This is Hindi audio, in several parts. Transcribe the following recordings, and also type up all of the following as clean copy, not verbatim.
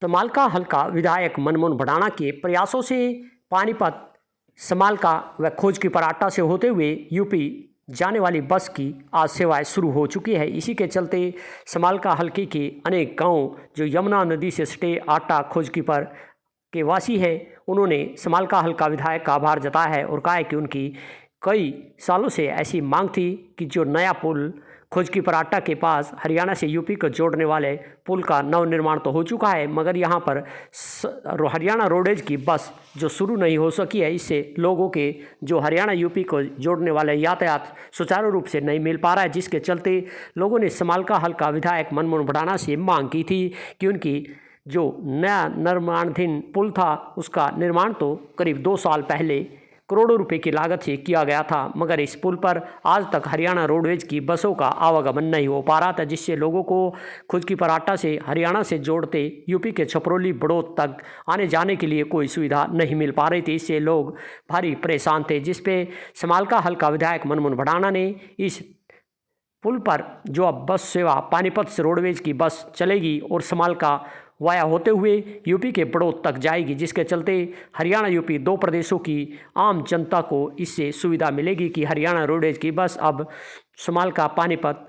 समालका हल्का विधायक मनमोहन भडाना के प्रयासों से पानीपत, समालका व खोज की पराटा से होते हुए यूपी जाने वाली बस की आज सेवाएं शुरू हो चुकी है। इसी के चलते समालका हल्के के अनेक गांव जो यमुना नदी से सटे आटा खोजकीपर के वासी हैं, उन्होंने समालका हल्का विधायक का आभार जताया है और कहा है कि उनकी कई सालों से ऐसी मांग थी कि जो नया पुल खोजकीपर आटा के पास हरियाणा से यूपी को जोड़ने वाले पुल का नवनिर्माण तो हो चुका है, मगर यहाँ पर हरियाणा रोडवेज की बस जो शुरू नहीं हो सकी है, इससे लोगों के जो हरियाणा यूपी को जोड़ने वाले यातायात सुचारू रूप से नहीं मिल पा रहा है, जिसके चलते लोगों ने समालका हल्का विधायक मनमोहन भडाना से मांग की थी कि उनकी जो नया निर्माणाधीन पुल था उसका निर्माण तो करीब 2 साल पहले करोड़ों रुपए की लागत से किया गया था, मगर इस पुल पर आज तक हरियाणा रोडवेज की बसों का आवागमन नहीं हो पा रहा था, जिससे लोगों को खोजकीपर आटा से हरियाणा से जोड़ते यूपी के छपरौली बड़ौत तक आने जाने के लिए कोई सुविधा नहीं मिल पा रही थी। इससे लोग भारी परेशान थे, जिस पे समालका हल्का विधायक मनमोहन भडाना ने इस पुल पर जो अब बस सेवा पानीपत से रोडवेज की बस चलेगी और समालका वाया होते हुए यूपी के बड़ौत तक जाएगी, जिसके चलते हरियाणा यूपी 2 प्रदेशों की आम जनता को इससे सुविधा मिलेगी कि हरियाणा रोडवेज की बस अब समालका पानीपत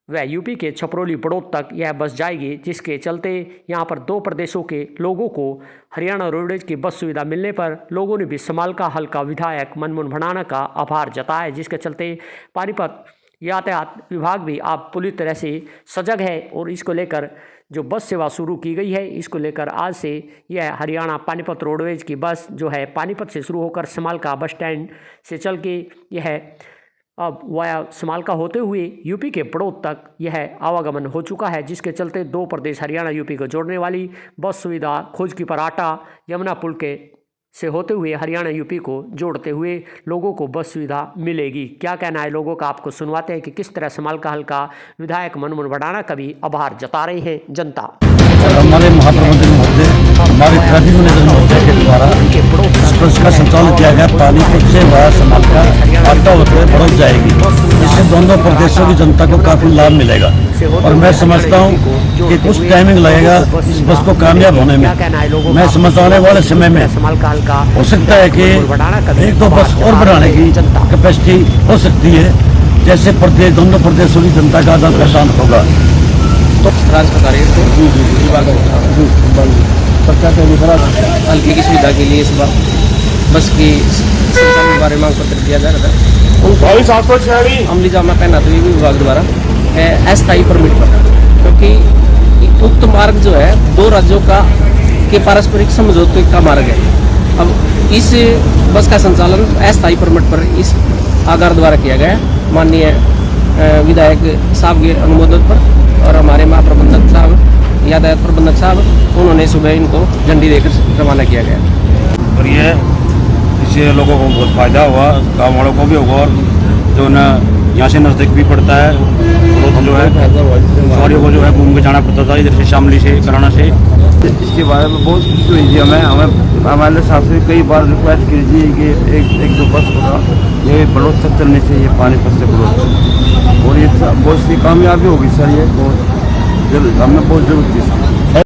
व यूपी के छपरौली बड़ौत तक यह बस जाएगी, जिसके चलते यहाँ पर 2 प्रदेशों के लोगों को हरियाणा रोडवेज की बस सुविधा मिलने पर लोगों ने भी समालका हल्का विधायक मनमोहन भडाना का आभार जताया है, जिसके चलते पानीपत यातायात विभाग भी अब पूरी तरह से सजग है और इसको लेकर जो बस सेवा शुरू की गई है, इसको लेकर आज से यह हरियाणा पानीपत रोडवेज की बस जो है पानीपत से शुरू होकर समालका बस स्टैंड से चल के यह अब वाया समालका होते हुए यूपी के बड़ौत तक यह आवागमन हो चुका है, जिसके चलते 2 प्रदेश हरियाणा यूपी को जोड़ने वाली बस सुविधा खोजकीपर आटा यमुना पुल के से होते हुए हरियाणा यूपी को जोड़ते हुए लोगों को बस सुविधा मिलेगी। क्या कहना है लोगों का, आपको सुनवाते हैं कि किस तरह समालका हल्का विधायक मनमोहन भडाना का भी आभार जता रहे हैं जनता। हमारे महाप्रबंधक महोदय, हमारे ट्रैफिक मैनेजर महोदय के द्वारा इस बस का संचालन किया गया। पानीपत से वाया समालका आटा होते हुए बड़ौत जाएगी, इससे दोनों प्रदेशों की जनता को काफी लाभ मिलेगा और मैं समझता हूँ कि कुछ टाइमिंग लगेगा इस बस को कामयाब होने में। मैं समझता आने वाले समय में हो सकता है कि 1-2 बस और बढ़ाने की कैपेसिटी हो सकती है, जैसे दोनों प्रदेशों की जनता का आदान प्रदान होगा। तो हल्के की सुविधा के लिए इस बार बस की संचालन के बारे में मांग पत्र दिया जा रहा था। अमली जामा पहना तो विभाग द्वारा है अस्थायी परमिट पर, क्योंकि उक्त मार्ग जो है 2 राज्यों के पारस्परिक समझौते का मार्ग है। अब इस बस का संचालन अस्थायी परमिट पर इस आधार द्वारा किया गया माननीय विधायक साहब के अनुमोदन पर, और हमारे महाप्रबंधक साहब यातायात प्रबंधक साहब उन्होंने सुबह इनको झंडी देकर रवाना किया गया। और ये इससे लोगों को बहुत फायदा हुआ, गाँव वालों को भी होगा और जो न यहाँ से नज़दीक भी पड़ता है जो है सवारियों को जो है घूम के जाना पड़ता था इधर से शामली से कराना से। इसके बारे में बहुत खुशी हुई थी हमें हमारे साहब से कई बार रिक्वेस्ट की थी कि एक 2 बस होगा ये बड़ौत तक चलनी चाहिए पानीपत से बड़ौत, और ये बहुत सी कामयाबी होगी सर। ये बहुत हमें बहुत जरूरत थी।